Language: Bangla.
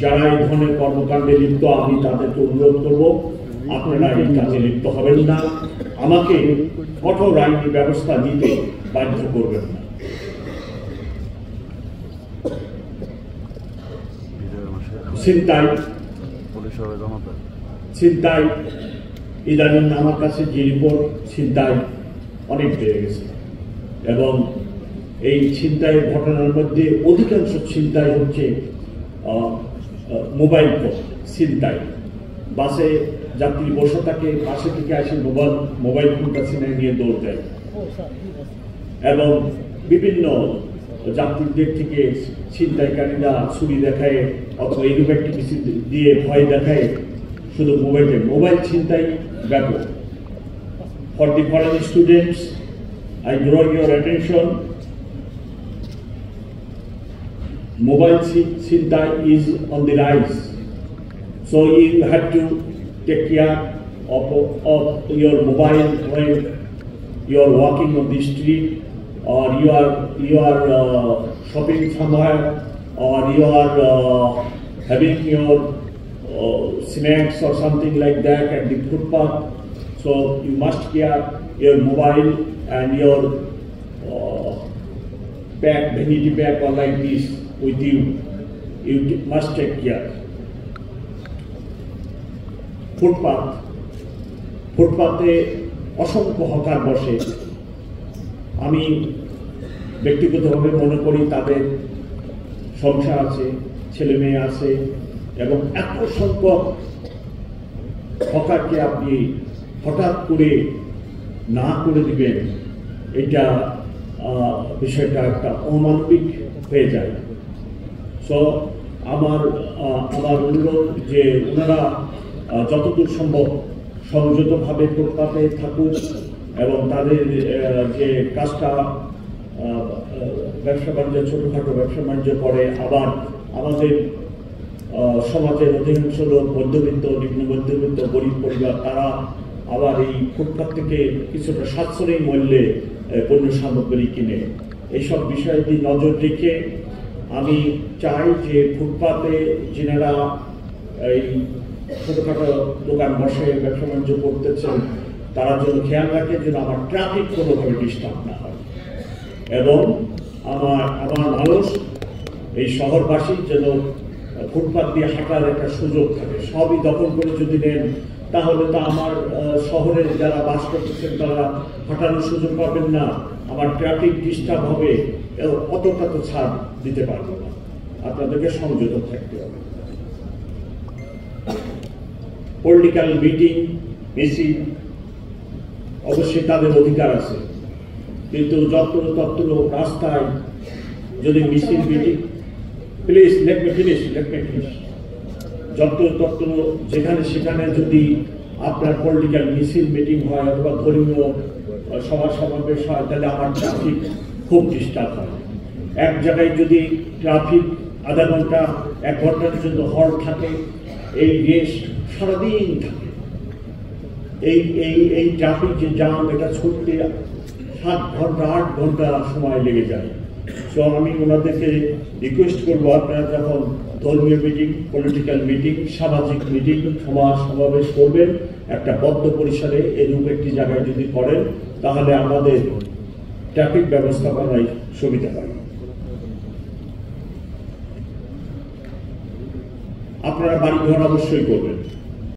যারা এই ধরনের কর্মকাণ্ডে লিপ্ত আমি তাদেরকে অনুরোধ করব আপনারা এই কাজে লিপ্ত হবেন না, আমাকে কঠোর আইনি ব্যবস্থা নিতে বাধ্য করবেন না। ছিনতাই ইদানিং আমার কাছে যে রিপোর্ট, ছিনতাই অনেক বেড়ে গেছে এবং এই ছিনতাইয়ের ঘটনার মধ্যে অধিকাংশ ছিনতাই হচ্ছে মোবাইল ফোন ছিনতাই। বাসে যাত্রী বসে থাকে, পাশে থেকে আসে মোবাইল ফোনটা ছিনে নিয়ে দৌড় দেয় এবং বিভিন্ন যাত্রীদের থেকে ছিনতাইকারীরা ছুরি দেখায় অথবা এরকম কিছু দিয়ে ভয় দেখায় শুধু মোবাইল ছিনতাই ব্যাপক। For the foreign students, I draw your attention. Mobile ছিনতাই is on the rise, so you have to take care of your mobile when you are walking on the street, or you are shopping somewhere, or you are having your snacks or something like that at the footpath. So you must care your mobile and your bag, vanity bag or like this with you. You must take care. ফুটপাতে অসংখ্য হকার বসে। আমি ব্যক্তিগতভাবে মনে করি তাদের সংসার আছে, ছেলে মেয়ে আছে এবং এত সংখ্যক হকারকে আপনি হঠাৎ করে না করে দিবেন, এটা বিষয়টা একটা অমানবিক হয়ে যায়। সো আমার অনুরোধ যে ওনারা যতদূর সম্ভব সংযতভাবে ফুটপাতে থাকুক এবং তাদের যে কাজটা ব্যবসা বাণিজ্য ছোটখাটো ব্যবসা বাণিজ্য করে, আবার আমাদের সমাজের অধিকাংশ লোক মধ্যবিত্ত, নিম্ন মধ্যবিত্ত, গরিব পরিবার, তারা আবার এই ফুটপাত থেকে কিছুটা সাশ্রয়ী মূল্যে পণ্য সামগ্রী কিনে। এইসব বিষয়টি নজর রেখে আমি চাই যে ফুটপাতে যেনারা এই ছোটখাটো দোকান বসে ব্যবসা বাণিজ্য করতেছেন তারা যেন খেয়াল রাখে যেন আমার ট্রাফিক কোনোভাবে ডিস্টার্ব না হয় এবং আমার মানুষ এই শহরবাসী যেন ফুটপাত দিয়ে হাঁটার একটা সুযোগ থাকে। সবই দখল করে যদি নেন তাহলে তো আমার শহরের যারা বাস করতেছেন তারা হাঁটানোর সুযোগ পাবেন না, আমার ট্রাফিক ডিস্টার্ব হবে, অতটা তো ছাড় দিতে পারবো না। আপনাদেরকে সংযত থাকতে হবে। পলিটিক্যাল মিটিং মিছিল অবশ্যই তাদের অধিকার আছে, কিন্তু যত্র রাস্তায় যদি মিছিল মিটিং, প্লিজ লেট মি ফিনিশ যত্র যেখানে সেখানে যদি আপনার পলিটিক্যাল মিছিল মিটিং হয় অথবা ধর্মীয় সভা সমাবেশ হয় তাহলে আমার ট্রাফিক খুব ডিস্টার্ব হয়। এক জায়গায় যদি ট্রাফিক আধা ঘন্টা 1 ঘন্টার জন্য হল্ট থাকে, এই রেস সারাদিন থাকে। এই ট্রাফিক যে জাম, এটা ছুটতে 7 ঘন্টা 8 ঘন্টা সময় লেগে যায়। সো আমি ওনাদেরকে রিকোয়েস্ট করবো, আপনারা যখন ধর্মীয় মিটিং, পলিটিক্যাল মিটিং, সামাজিক মিটিং, সমাজ সমাবেশ করবেন, একটা বদ্ধ পরিসরে এরূপ একটি জায়গায় যদি করেন তাহলে আমাদের ট্রাফিক ব্যবস্থাপনায় সুবিধা হয়। আপনারা বাড়ি ঘর অবশ্যই করবেন।